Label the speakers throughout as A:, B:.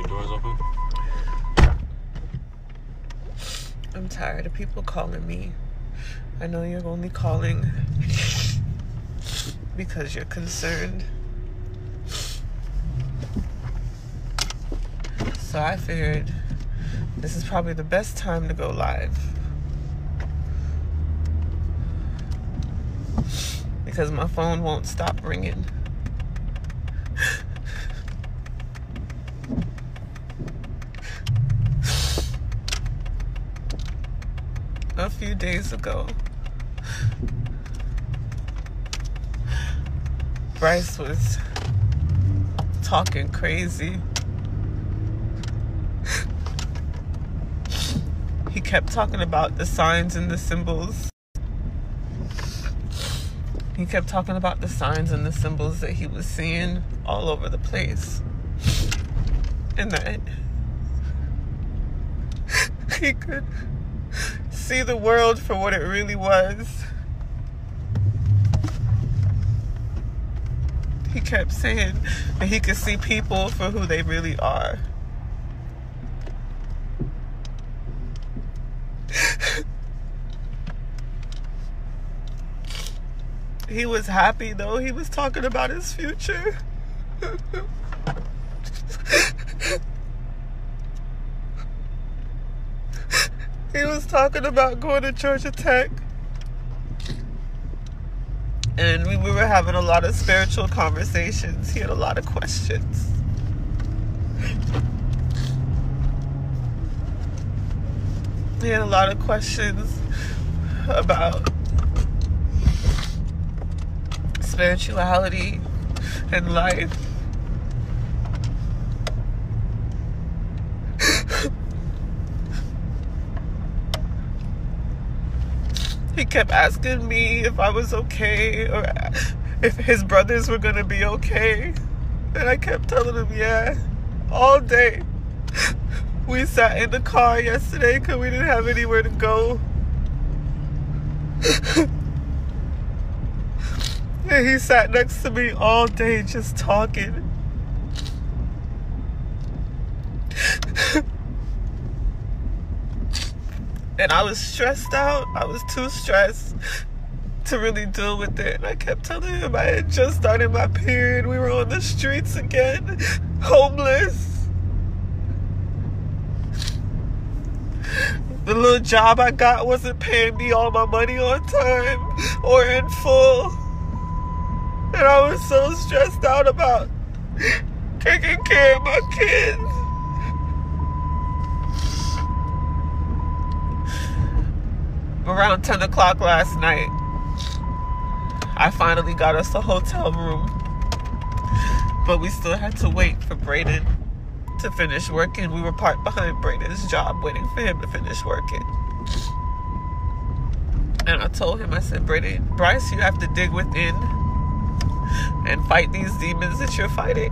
A: Doors open?
B: I'm tired of people calling me. I know you're only calling because you're concerned. So I figured this is probably the best time to go live. Because my phone won't stop ringing. A few days ago, Bryce was talking crazy. He kept talking about the signs and the symbols. He kept talking about the signs and the symbols that he was seeing all over the place. And that he could see the world for what it really was. He kept saying that he could see people for who they really are. He was happy though. He was talking about his future. He was talking about going to Georgia Tech. And we were having a lot of spiritual conversations. He had a lot of questions. He had a lot of questions about spirituality and life. He kept asking me if I was okay or if his brothers were gonna be okay. And I kept telling him, yeah, all day. We sat in the car yesterday because we didn't have anywhere to go. And he sat next to me all day just talking. And I was stressed out. I was too stressed to really deal with it. And I kept telling him I had just started my period. We were on the streets again, homeless. The little job I got wasn't paying me all my money on time or in full. And I was so stressed out about taking care of my kids. Around 10 o'clock last night, I finally got us a hotel room. But we still had to wait for Brayden to finish working. We were parked behind Brayden's job waiting for him to finish working. And I told him, I said, Brayden, Bryce, you have to dig within and fight these demons that you're fighting.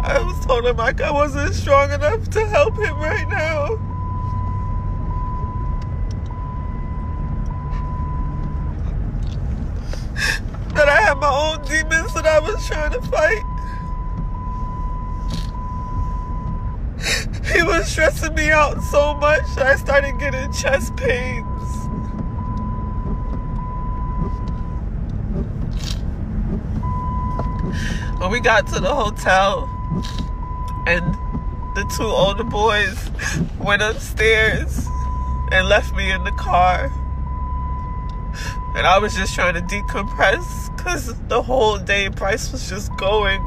B: I was told him like I wasn't strong enough to help him right now. That I had my own demons that I was trying to fight. He was stressing me out so much that I started getting chest pains. When we got to the hotel and the two older boys went upstairs and left me in the car. And I was just trying to decompress because the whole day Bryce was just going.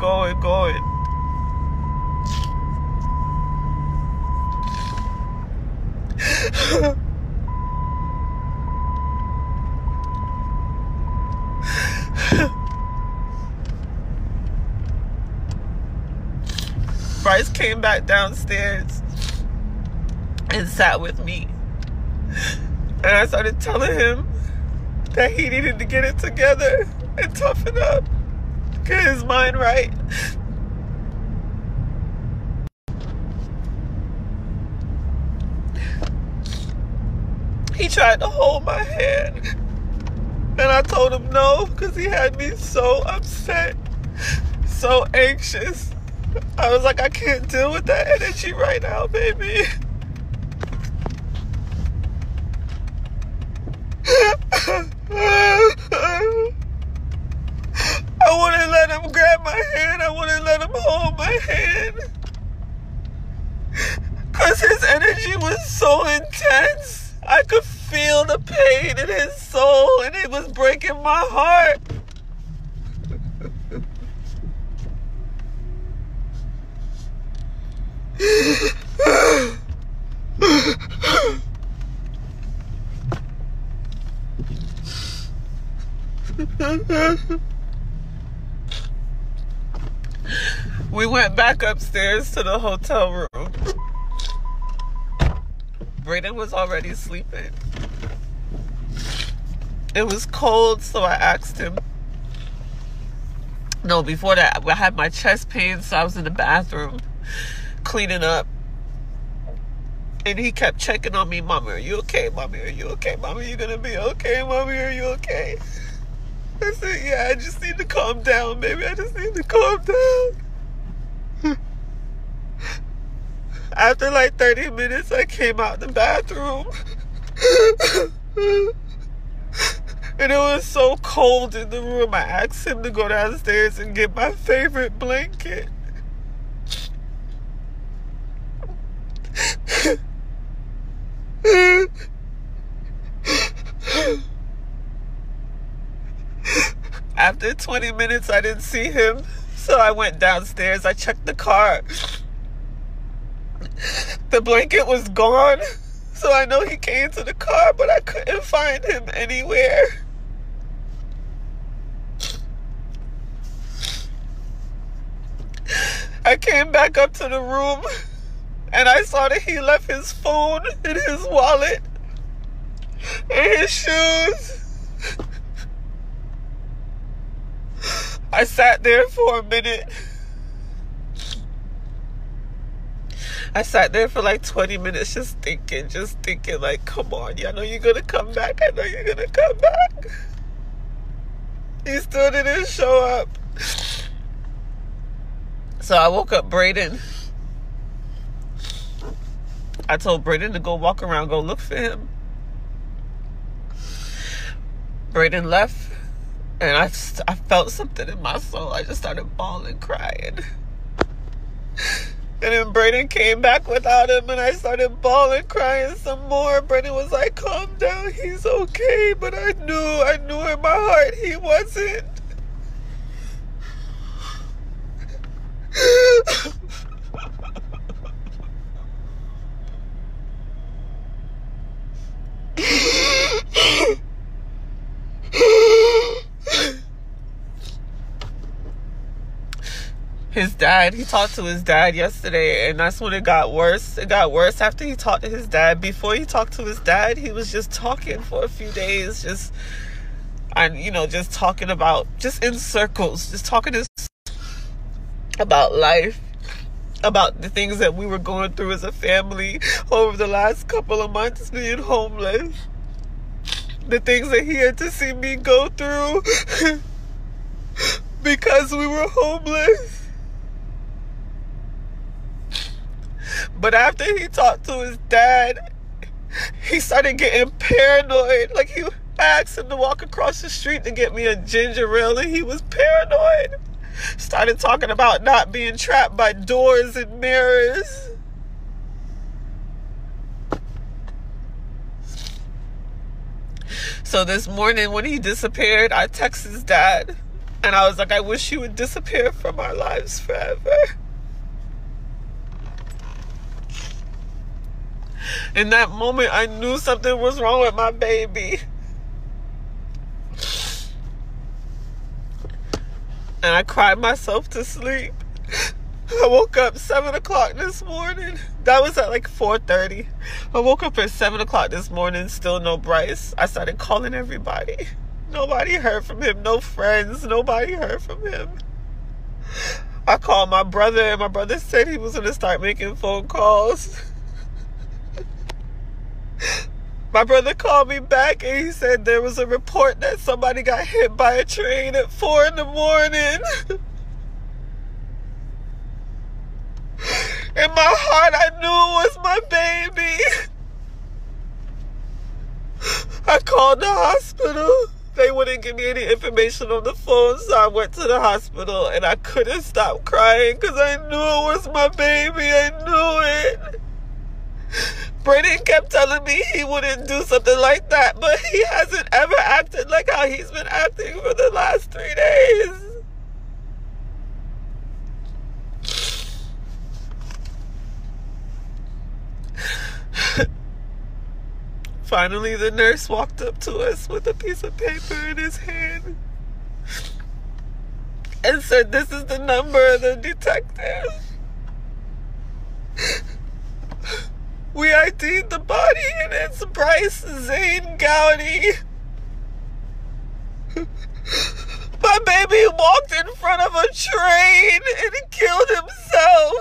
B: Bryce came back downstairs and sat with me. And I started telling him that he needed to get it together and toughen up, get his mind right. He tried to hold my hand, and I told him no, because he had me so upset, so anxious. I was like, I can't deal with that energy right now, baby. I wouldn't let him grab my hand. I wouldn't let him hold my hand. Because his energy was so intense. I could feel the pain in his soul, and it was breaking my heart. We went back upstairs to the hotel room. Brayden was already sleeping. It was cold, so I asked him. No, before that, I had my chest pain, so I was in the bathroom cleaning up. And he kept checking on me. Mommy, are you okay? Mommy, are you okay? Mommy, are you gonna be okay? Mommy, are you okay? I said, yeah, I just need to calm down, baby. I just need to calm down. After like 30 minutes, I came out the bathroom. And it was so cold in the room. I asked him to go downstairs and get my favorite blanket. After 20 minutes, I didn't see him. So I went downstairs. I checked the car. The blanket was gone. So I know he came to the car, but I couldn't find him anywhere. I came back up to the room, and I saw that he left his phone and his wallet and his shoes. I sat there for a minute. I sat there for like 20 minutes just thinking like, come on, I know you're gonna come back. I know you're gonna come back. He still didn't show up. So I woke up Brayden. I told Brayden to go walk around, go look for him. Brayden left, and I felt something in my soul. I just started bawling, crying. And then Brayden came back without him, and I started bawling, crying some more. Brayden was like, calm down, he's okay. But I knew in my heart he wasn't. His dad, he talked to his dad yesterday, and that's when it got worse. It got worse after he talked to his dad. Before he talked to his dad, he was just talking for a few days, just talking about, just in circles, just talking about life, about the things that we were going through as a family over the last couple of months being homeless, the things that he had to see me go through because we were homeless. But after he talked to his dad, he started getting paranoid. Like, I asked him to walk across the street to get me a ginger ale, and he was paranoid. Started talking about not being trapped by doors and mirrors. So this morning when he disappeared, I texted his dad, and I was like, I wish you would disappear from our lives forever. In that moment, I knew something was wrong with my baby. And I cried myself to sleep. I woke up 7 o'clock this morning. That was at like 4:30. I woke up at 7 o'clock this morning, still no Bryce. I started calling everybody. Nobody heard from him. No friends. Nobody heard from him. I called my brother, and my brother said he was going to start making phone calls. My brother called me back, and he said there was a report that somebody got hit by a train at 4 in the morning. In my heart, I knew it was my baby. I called the hospital. They wouldn't give me any information on the phone, so I went to the hospital, and I couldn't stop crying because I knew it was my baby. I knew it. Brandon kept telling me he wouldn't do something like that, but he hasn't ever acted like how he's been acting for the last 3 days. Finally, the nurse walked up to us with a piece of paper in his hand and said, "This is the number of the detective." We ID'd the body, and it's Bryce Gowdy. My baby walked in front of a train and killed himself.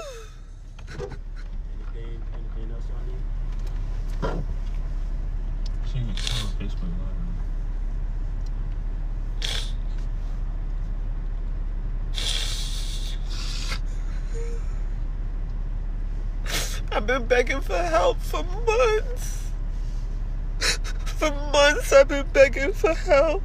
A: Anything else on you? Facebook
B: I've been begging for help for months. For months I've been begging for help.